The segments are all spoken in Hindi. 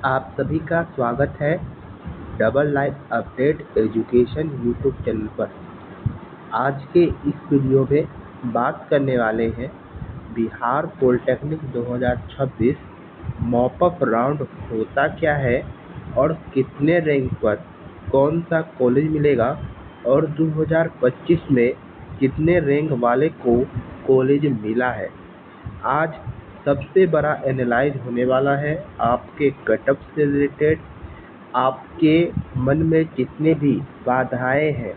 आप सभी का स्वागत है double life update education YouTube channel पर। आज के इस वीडियो में बात करने वाले हैं बिहार पॉलिटेक्निक 2026 मॉपअप राउंड होता क्या है और कितने रैंक पर कौन सा कॉलेज मिलेगा और 2025 में कितने रैंक वाले को कॉलेज मिला है। आज सबसे बड़ा एनालाइज होने वाला है आपके कटअप से रिलेटेड। आपके मन में जितने भी बाधाएं हैं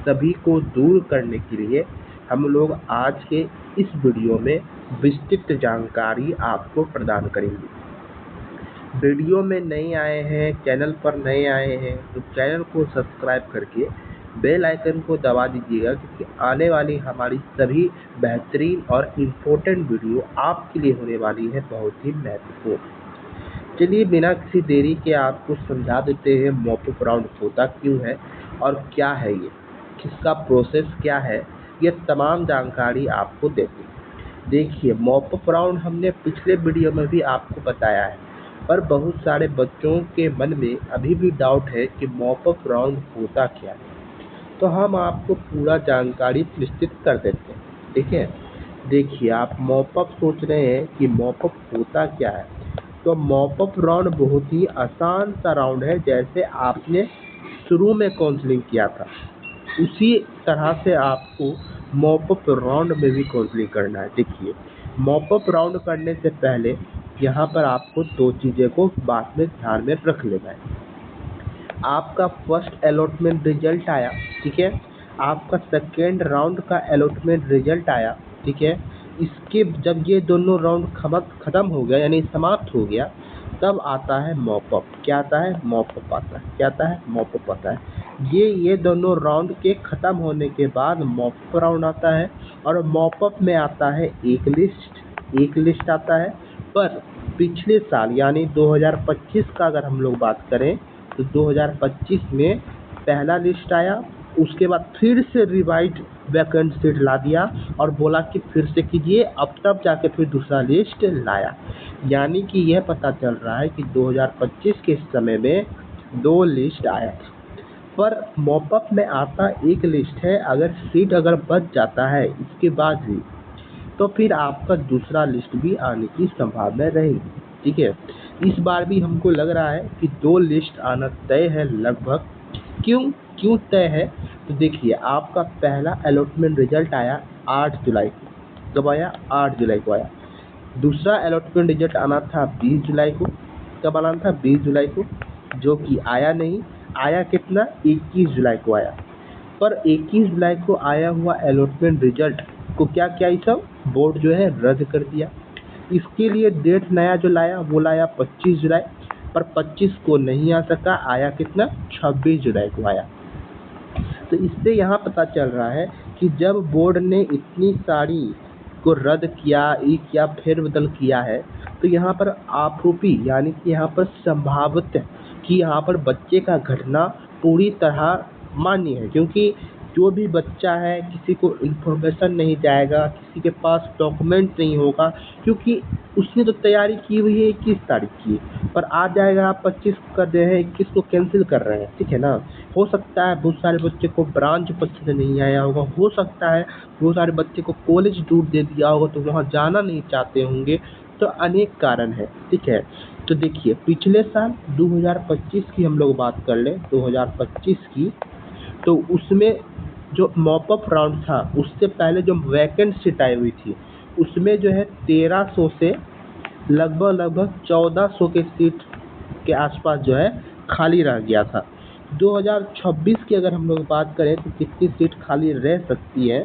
सभी को दूर करने के लिए हम लोग आज के इस वीडियो में विस्तृत जानकारी आपको प्रदान करेंगे। वीडियो में नए आए हैं, चैनल पर नए आए हैं तो चैनल को सब्सक्राइब करके बेल आइकन को दबा दीजिएगा, क्योंकि आने वाली हमारी सभी बेहतरीन और इम्पोर्टेंट वीडियो आपके लिए होने वाली है बहुत ही महत्वपूर्ण। चलिए बिना किसी देरी के आपको समझा देते हैं मॉपअप राउंड होता क्यों है और क्या है ये, किसका प्रोसेस क्या है, ये तमाम जानकारी आपको देते हैं। देखिए, मॉपअप राउंड हमने पिछले वीडियो में भी आपको बताया है, पर बहुत सारे बच्चों के मन में अभी भी डाउट है कि मॉपअप राउंड होता क्या है, तो हम आपको पूरा जानकारी विस्तृत कर देते हैं। ठीक है, देखिए, आप मॉपअप सोच रहे हैं कि मॉपअप होता क्या है, तो मॉपअप राउंड बहुत ही आसान सा राउंड है। जैसे आपने शुरू में काउंसलिंग किया था उसी तरह से आपको मॉपअप राउंड में भी काउंसलिंग करना है। देखिए, मॉपअप राउंड करने से पहले यहाँ पर आपको दो चीज़ें को बाद में ध्यान में रख लेना है। आपका फर्स्ट अलॉटमेंट रिजल्ट आया, ठीक है, आपका सेकेंड राउंड का अलॉटमेंट रिजल्ट आया, ठीक है। इसके जब ये दोनों राउंड खत्म हो गया यानी समाप्त हो गया, तब आता है मॉपअप। क्या आता है? मॉपअप आता है। क्या आता है? मॉपअप आता है। ये दोनों राउंड के ख़त्म होने के बाद मॉपअप राउंड आता है, और मॉपअप में आता है एक लिस्ट आता है। पर पिछले साल यानी 2025 का अगर हम लोग बात करें तो 2025 में पहला लिस्ट आया, उसके बाद फिर से रिवाइज वैकेंट सीट ला दिया और बोला कि फिर से कीजिए, अब तब जाके फिर दूसरा लिस्ट लाया। यानी कि यह पता चल रहा है कि 2025 के समय में दो लिस्ट आया था, पर मॉपअप में आता एक लिस्ट है। अगर सीट अगर बच जाता है इसके बाद भी, तो फिर आपका दूसरा लिस्ट भी आने की संभावना रहेगी। ठीक है, इस बार भी हमको लग रहा है कि दो लिस्ट आना तय है लगभग। क्यों तय है? तो देखिए, आपका पहला अलॉटमेंट रिजल्ट आया 8 जुलाई को। कब आया? 8 जुलाई को आया। दूसरा अलॉटमेंट रिजल्ट आना था 20 जुलाई को। कब आना था? 20 जुलाई को, जो कि आया नहीं। आया कितना? 21 जुलाई को आया। पर 21 जुलाई को आया हुआ अलॉटमेंट रिजल्ट को क्या किया, ये सब बोर्ड जो है रद्द कर दिया। इसके लिए डेट नया जो लाया वो लाया 25 जुलाई, पर 25 को नहीं आ सका। आया कितना? 26 जुलाई को आया। तो इससे यहाँ पता चल रहा है कि जब बोर्ड ने इतनी सारी को रद्द किया फेरबदल किया है, तो यहाँ पर आरोपी यानी कि यहाँ पर संभावित कि यहाँ पर बच्चे का घटना पूरी तरह मान्य है। क्योंकि जो भी बच्चा है, किसी को इन्फॉर्मेशन नहीं जाएगा, किसी के पास डॉक्यूमेंट नहीं होगा, क्योंकि उसने तो तैयारी की हुई है 21 तारीख की, पर आ जाएगा आप 25 को कर रहे हैं, 21 को कैंसिल कर रहे हैं। ठीक है ना। हो सकता है बहुत सारे बच्चे को ब्रांच पसंद नहीं आया होगा, हो सकता है बहुत सारे बच्चे को कॉलेज दूर दे दिया होगा तो वहाँ जाना नहीं चाहते होंगे, तो अनेक कारण है। ठीक है, तो देखिए, पिछले साल 2025 की हम लोग बात कर लें, 2025 की, तो उसमें जो मॉपअप राउंड था उससे पहले जो वैकेंट सीट आई हुई थी उसमें जो है 1300 से लगभग 1400 के सीट के आसपास जो है खाली रह गया था। 2026 की अगर हम लोग बात करें तो कितनी सीट खाली रह सकती है,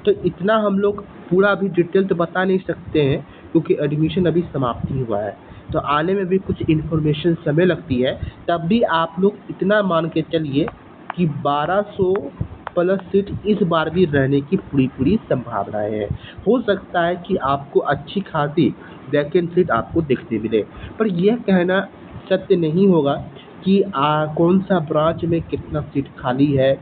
तो इतना हम लोग पूरा भी डिटेल तो बता नहीं सकते हैं, क्योंकि एडमिशन अभी समाप्त ही हुआ है, तो आने में भी कुछ इन्फॉर्मेशन समय लगती है। तब भी आप लोग इतना मान के चलिए कि 1200 प्लस सीट इस बार भी रहने की पूरी संभावनाएं हैं। हो सकता है कि आपको अच्छी खासी वैकेंट सीट आपको देखने मिले, पर यह कहना सत्य नहीं होगा कि कौन सा ब्रांच में कितना सीट खाली है,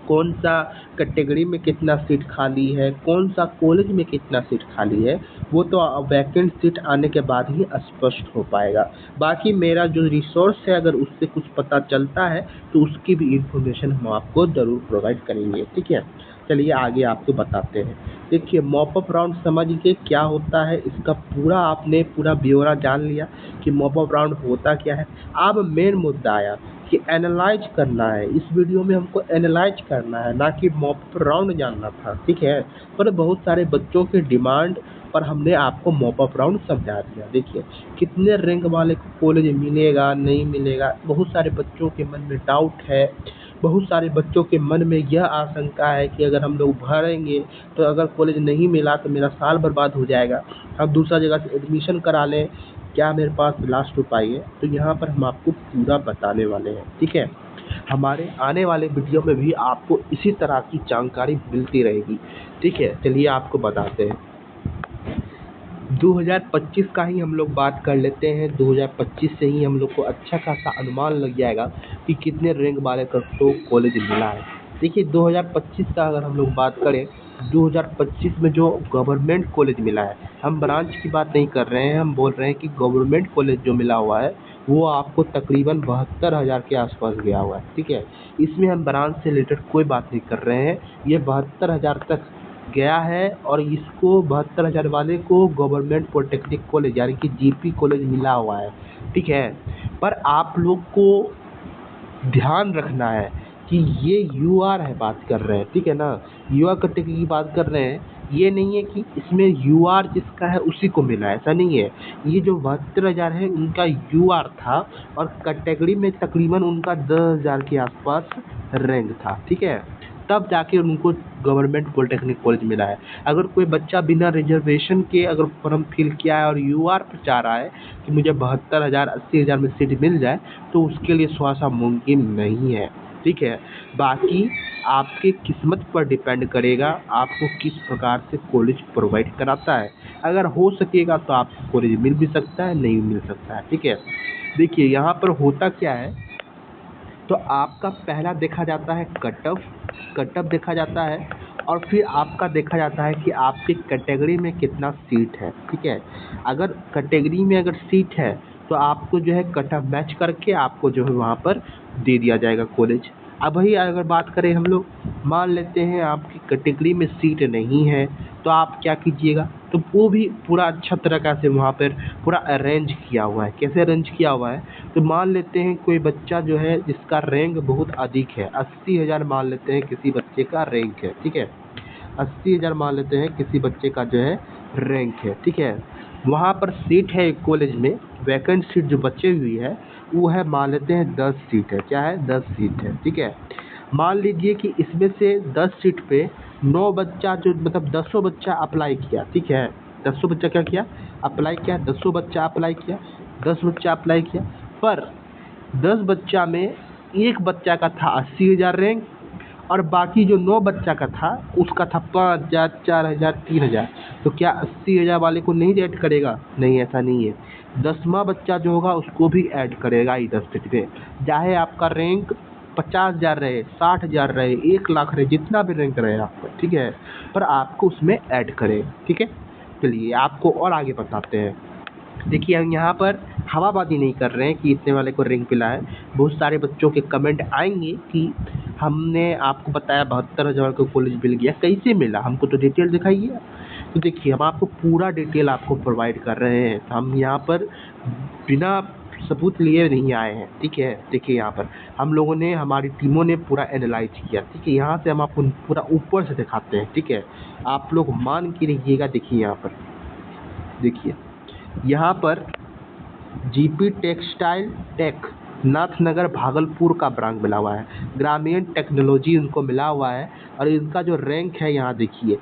कौन सा कैटेगरी में कितना सीट खाली है, कौन सा कॉलेज में कितना सीट खाली है, वो तो वैकेंट सीट आने के बाद ही स्पष्ट हो पाएगा। बाकी मेरा जो रिसोर्स है अगर उससे कुछ पता चलता है तो उसकी भी इंफॉर्मेशन हम आपको ज़रूर प्रोवाइड करेंगे, ठीक है। चलिए आगे आपको बताते हैं। देखिए मॉप अप राउंड समझ के क्या होता है, इसका पूरा आपने पूरा ब्यौरा जान लिया कि मॉप अप राउंड होता क्या है। अब मेन मुद्दा आया कि एनालाइज करना है। इस वीडियो में हमको एनालाइज करना है, ना कि मॉप अप राउंड जानना था, ठीक है। पर बहुत सारे बच्चों के डिमांड पर हमने आपको मॉप अप राउंड समझा दिया। देखिए कितने रैंक वाले को कॉलेज मिलेगा नहीं मिलेगा, बहुत सारे बच्चों के मन में डाउट है। बहुत सारे बच्चों के मन में यह आशंका है कि अगर हम लोग भरेंगे तो अगर कॉलेज नहीं मिला तो मेरा साल बर्बाद हो जाएगा, हम दूसरा जगह से एडमिशन करा लें, क्या मेरे पास लास्ट उपाय है। तो यहाँ पर हम आपको पूरा बताने वाले हैं, ठीक है। हमारे आने वाले वीडियो में भी आपको इसी तरह की जानकारी मिलती रहेगी, ठीक है। चलिए आपको बताते हैं। 2025 का ही हम लोग बात कर लेते हैं। 2025 से ही हम लोग को अच्छा खासा अनुमान लग जाएगा कि कितने रैंक वाले को कॉलेज मिला है। देखिए 2025 का अगर हम लोग बात करें, 2025 में जो गवर्नमेंट कॉलेज मिला है, हम ब्रांच की बात नहीं कर रहे हैं, हम बोल रहे हैं कि गवर्नमेंट कॉलेज जो मिला हुआ है वो आपको तकरीबन 72,000 के आसपास गया हुआ है, ठीक है। इसमें हम ब्रांच से रिलेटेड कोई बात नहीं कर रहे हैं, ये 72,000 तक गया है और इसको 72,000 वाले को गवर्नमेंट पॉलिटेक्निक कॉलेज यानी कि जीपी कॉलेज मिला हुआ है, ठीक है। पर आप लोग को ध्यान रखना है कि ये यूआर है बात कर रहे हैं, ठीक है ना, यूआर कैटेगरी की बात कर रहे हैं। ये नहीं है कि इसमें यूआर जिसका है उसी को मिला है, ऐसा नहीं है। ये जो 72,000 है उनका यूआर था और कैटेगरी में तकरीबन उनका 10,000 के आसपास रैंक था, ठीक है। तब जाके उनको गवर्नमेंट पॉलिटेक्निक कॉलेज मिला है। अगर कोई बच्चा बिना रिजर्वेशन के अगर फॉर्म फिल किया है और यूआर पर चाह रहा है कि मुझे 72,000 80,000 में सीट मिल जाए तो उसके लिए थोड़ा सा मुमकिन नहीं है, ठीक है। बाकी आपके किस्मत पर डिपेंड करेगा आपको किस प्रकार से कॉलेज प्रोवाइड कराता है। अगर हो सकेगा तो आपको कॉलेज मिल भी सकता है, नहीं मिल सकता है, ठीक है। देखिए यहाँ पर होता क्या है, तो आपका पहला देखा जाता है कट ऑफ देखा जाता है और फिर आपका देखा जाता है कि आपकी कैटेगरी में कितना सीट है, ठीक है। अगर कैटेगरी में अगर सीट है तो आपको जो है कट ऑफ मैच करके आपको जो है वहाँ पर दे दिया जाएगा कॉलेज। अब वही अगर बात करें हम लोग, मान लेते हैं आपकी कैटेगरी में सीट नहीं है तो आप क्या कीजिएगा, तो वो भी पूरा अच्छा तरीक़ा से वहाँ पर पूरा अरेंज किया हुआ है। कैसे अरेंज किया हुआ है, तो मान लेते हैं कोई बच्चा जो है जिसका रैंक बहुत अधिक है, 80,000 मान लेते हैं किसी बच्चे का रैंक है, ठीक है। 80,000 मान लेते हैं किसी बच्चे का जो है रैंक है, ठीक है। वहाँ पर सीट है एक कॉलेज में, वैकेंट सीट जो बची हुई है वो है मान लेते हैं 10 सीट है। क्या है, 10 सीट है, ठीक है। मान लीजिए कि इसमें से 10 सीट पे 9 बच्चा जो मतलब 10 बच्चा अप्लाई किया, ठीक है। 10 बच्चा क्या किया, अप्लाई किया, 10 बच्चा अप्लाई किया, 10 बच्चा अप्लाई किया। पर 10 बच्चा में एक बच्चा का था 80,000 रैंक और बाकी जो 9 बच्चा का था उसका था 5,000 4,000 3,000। तो क्या 80,000 वाले को नहीं ऐड करेगा, नहीं, ऐसा नहीं है। 10वां बच्चा जो होगा उसको भी ऐड करेगा ही 10 सीट पे, चाहे आपका रैंक 50,000 रहे, 60,000 रहे, 1,00,000 रहे, जितना भी रैंक रहे आपका, ठीक है, पर आपको उसमें ऐड करेगा, ठीक है। चलिए आपको और आगे बताते हैं। देखिए हम यहाँ पर हवाबाजी नहीं कर रहे हैं कि इतने वाले को रैंक मिला है। बहुत सारे बच्चों के कमेंट आएंगे कि हमने आपको बताया 72,000 को कॉलेज मिल गया, कैसे मिला, हमको तो डिटेल दिखाइए। तो देखिए हम आपको पूरा डिटेल आपको प्रोवाइड कर रहे हैं, हम यहाँ पर बिना सबूत लिए नहीं आए हैं, ठीक है। देखिए यहाँ पर हम लोगों ने, हमारी टीमों ने पूरा एनालाइज किया, ठीक है। यहाँ से हम आपको पूरा ऊपर से दिखाते हैं, ठीक है, आप लोग मान के रहिएगा। देखिए यहाँ पर, देखिए यहाँ पर GP Textile Tech Nathnagar Bhagalpur का ब्रांच मिला हुआ है, ग्रामीण टेक्नोलॉजी उनको मिला हुआ है और इनका जो रैंक है यहाँ देखिए,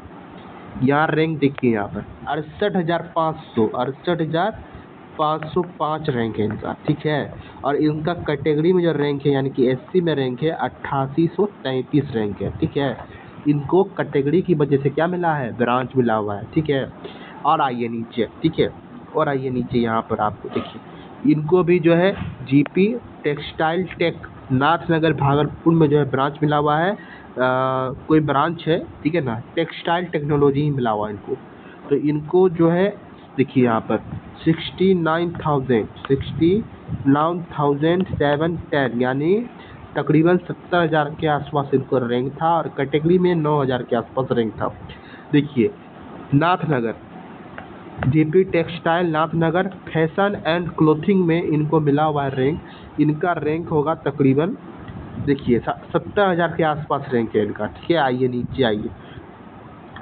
यहाँ रैंक देखिए यहाँ पर 68,505 रैंक है इनका, ठीक है। और इनका कैटेगरी में जो रैंक है यानी कि एससी में रैंक है 8833 रैंक है, ठीक है। इनको कैटेगरी की वजह से क्या मिला है, ब्रांच मिला हुआ है, ठीक है। और आइए नीचे, ठीक है, और आइए नीचे यहाँ पर आपको देखिए इनको भी जो है GP Textile Tech Nathnagar Bhagalpur में जो है ब्रांच मिला हुआ है। कोई ब्रांच है, ठीक है ना, टेक्सटाइल टेक्नोलॉजी ही मिला हुआ है इनको। तो इनको जो है देखिए यहाँ पर 69,710 यानी तकरीबन 70,000 के आसपास इनको रैंक था, और कैटेगरी में 9,000 के आसपास रैंक था। देखिए Nathnagar GP textile Nathnagar fashion and clothing में इनको मिला हुआ है रैंक। इनका रैंक होगा तकरीबन, देखिए 70,000 के आसपास रैंक है इनका, ठीक है। आइए नीचे आइए,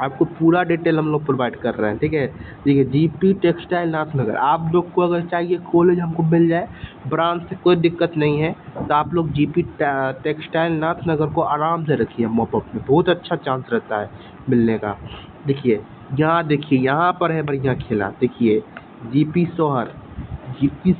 आपको पूरा डिटेल हम लोग प्रोवाइड कर रहे हैं, ठीक है। देखिए जीपी टेक्सटाइल नाथनगर, आप लोग को अगर चाहिए कॉलेज हमको मिल जाए, ब्रांच से कोई दिक्कत नहीं है, तो आप लोग जीपी टेक्सटाइल नाथनगर को आराम से रखिए मॉपअप में, बहुत अच्छा चांस रहता है मिलने का। देखिए यहाँ पर है बढ़िया खेला। देखिए जीपी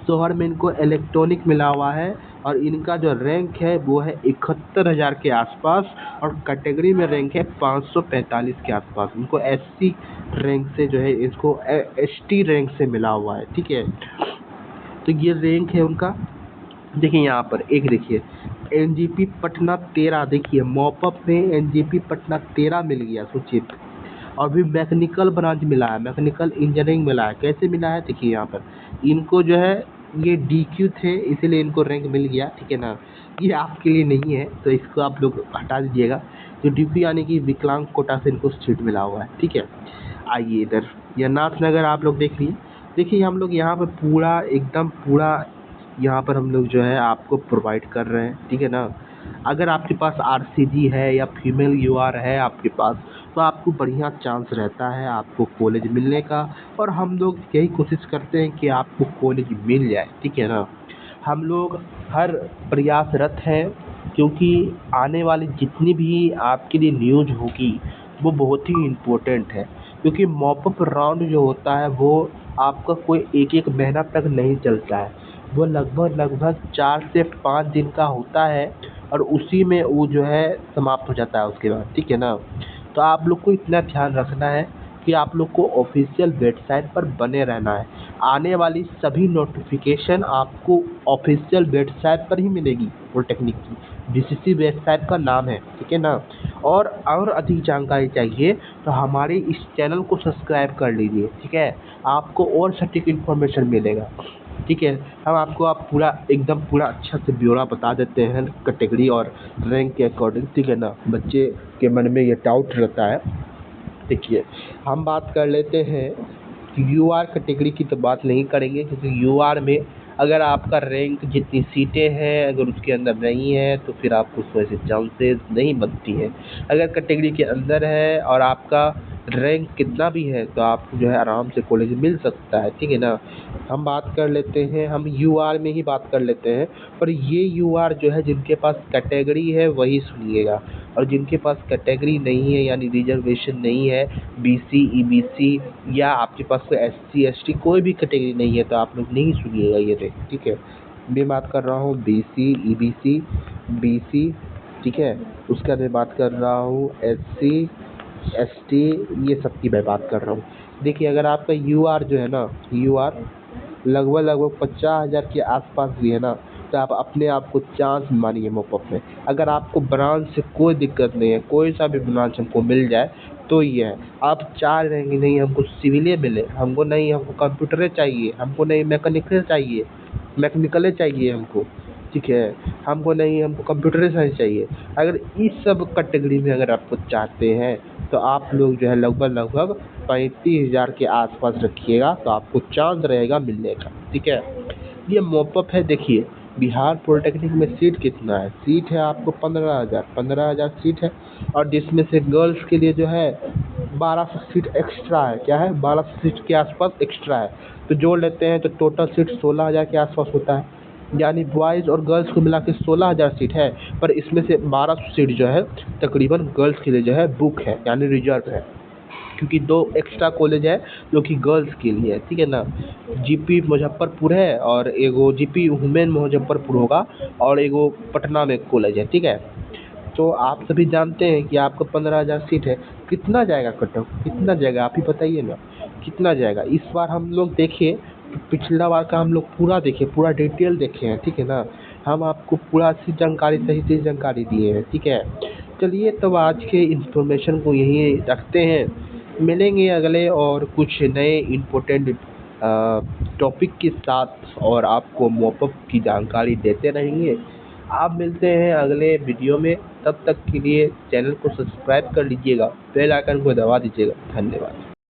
सोहर में इनको इलेक्ट्रॉनिक मिला हुआ है, और इनका जो रैंक है वो है 71,000 के आसपास, और कैटेगरी में रैंक है 545 के आसपास। इनको एससी रैंक से जो है, इसको एसटी रैंक से मिला हुआ है, ठीक है। तो ये रैंक है उनका। देखिए यहाँ पर एक देखिए एनजीपी पटना 13, देखिए मॉपअप में एनजीपी पटना 13 मिल गया, सोचिए। और भी मैकेनिकल ब्रांच मिला है, मैकेनिकल इंजीनियरिंग मिला है। कैसे मिला है देखिए यहाँ पर, इनको जो है ये डीक्यू थे इसलिए इनको रैंक मिल गया, ठीक है ना। ये आपके लिए नहीं है तो इसको आप लोग हटा दीजिएगा। जो डीक्यू यानी कि विकलांग कोटा से इनको सीट मिला हुआ है, ठीक है। आइए इधर, यह नाथनगर आप लोग देख लीजिए। देखिए हम लोग यहाँ पर पूरा एकदम पूरा यहाँ पर हम लोग जो है आपको प्रोवाइड कर रहे हैं, ठीक है ना। अगर आपके पास आरसीजी है या फीमेल यूआर है आपके पास, तो आपको बढ़िया चांस रहता है आपको कॉलेज मिलने का, और हम लोग यही कोशिश करते हैं कि आपको कॉलेज मिल जाए, ठीक है ना। हम लोग हर प्रयासरत हैं, क्योंकि आने वाली जितनी भी आपके लिए न्यूज़ होगी वो बहुत ही इम्पोर्टेंट है, क्योंकि मॉपअप राउंड जो होता है वो आपका कोई एक एक महीना तक नहीं चलता है, वो लगभग 4 से 5 दिन का होता है, और उसी में वो जो है समाप्त हो जाता है उसके बाद, ठीक है ना। तो आप लोग को इतना ध्यान रखना है कि आप लोग को ऑफिशियल वेबसाइट पर बने रहना है। आने वाली सभी नोटिफिकेशन आपको ऑफिशियल वेबसाइट पर ही मिलेगी, पॉलिटेक्निक की बीसीसी वेबसाइट का नाम है, ठीक है ना। और अधिक जानकारी चाहिए तो हमारे इस चैनल को सब्सक्राइब कर लीजिए, ठीक है। आपको और सटीक इन्फॉर्मेशन मिलेगा, ठीक है। हम आपको पूरा एकदम पूरा अच्छा से ब्यौरा बता देते हैं कैटेगरी और रैंक के अकॉर्डिंग, ठीक है ना। बच्चे के मन में ये डाउट रहता है। देखिए हम बात कर लेते हैं यूआर कैटेगरी की, तो बात नहीं करेंगे, क्योंकि यूआर में अगर आपका रैंक जितनी सीटें हैं अगर उसके अंदर नहीं है तो फिर आपको उसमें से चांसेस नहीं बनती है। अगर कैटेगरी के अंदर है और आपका रैंक कितना भी है तो आपको जो है आराम से कॉलेज मिल सकता है, ठीक है ना। हम बात कर लेते हैं, हम यूआर में ही बात कर लेते हैं। पर ये यूआर जो है जिनके पास कैटेगरी है वही सुनिएगा, और जिनके पास कैटेगरी नहीं है यानी रिजर्वेशन नहीं है, बीसी ईबीसी या आपके पास कोई एससी एसटी कोई भी कैटेगरी नहीं है, तो आप लोग नहीं सुनिएगा ये रे, ठीक है। मैं बात कर रहा हूँ बीसी ईबीसी बीसी, ठीक है। उसका मैं बात कर रहा हूँ एससी एसटी, ये सब की मैं बात कर रहा हूँ। देखिए अगर आपका यूआर जो है ना, यूआर लगभग 50,000 के आसपास भी है ना, तो आप अपने आप को चांस मानिए मॉपअप में। अगर आपको ब्रांच से कोई दिक्कत नहीं है, कोई सा भी ब्रांच हमको मिल जाए तो ये है। आप चाह रहेंगे नहीं हमको सिविले मिले, हमको नहीं हमको कंप्यूटरें चाहिए, हमको नहीं मैकेनिकलें चाहिए हमको, ठीक है। हमको नहीं हमको कंप्यूटर साइंस चाहिए। अगर इस सब कैटेगरी में अगर आपको चाहते हैं तो आप लोग जो है लगभग 35,000 के आसपास रखिएगा, तो आपको चांस रहेगा मिलने का, ठीक है। ये मॉपअप है। देखिए बिहार पॉलिटेक्निक में सीट कितना है, सीट है आपको 15,000 सीट है, और जिसमें से गर्ल्स के लिए जो है 1200 सीट एक्स्ट्रा है। क्या है, 1200 सीट के आसपास एक्स्ट्रा है। तो जोड़ लेते हैं तो टोटल सीट 16,000 के आसपास होता है, यानी बॉयज़ और गर्ल्स को मिला के 16,000 सीट है। पर इसमें से 1200 सीट जो है तकरीबन गर्ल्स के लिए जो है बुक है, यानी रिजर्व है, क्योंकि 2 एक्स्ट्रा कॉलेज है जो कि गर्ल्स के लिए है, ठीक है ना। जीपी मुजफ्फरपुर है, और एगो जीपी वुमेन मुजफ्फरपुर होगा, और एगो पटना में कॉलेज है, ठीक है। तो आप सभी जानते हैं कि आपका 15,000 सीट है, कितना जाएगा कट ऑफ, कितना जाएगा आप ही बताइए ना, कितना जाएगा। इस बार हम लोग देखिए पिछला बार का हम लोग पूरा देखे, पूरा डिटेल देखे हैं, ठीक है ना। हम आपको पूरा सी जानकारी, सही सही जानकारी दिए हैं, ठीक है। चलिए तब आज के इन्फॉर्मेशन को यहीं रखते हैं, मिलेंगे अगले और कुछ नए इम्पोर्टेंट टॉपिक के साथ और आपको मॉपअप की जानकारी देते रहेंगे। आप मिलते हैं अगले वीडियो में, तब तक के लिए चैनल को सब्सक्राइब कर लीजिएगा, बेल आइकन को दबा दीजिएगा। धन्यवाद।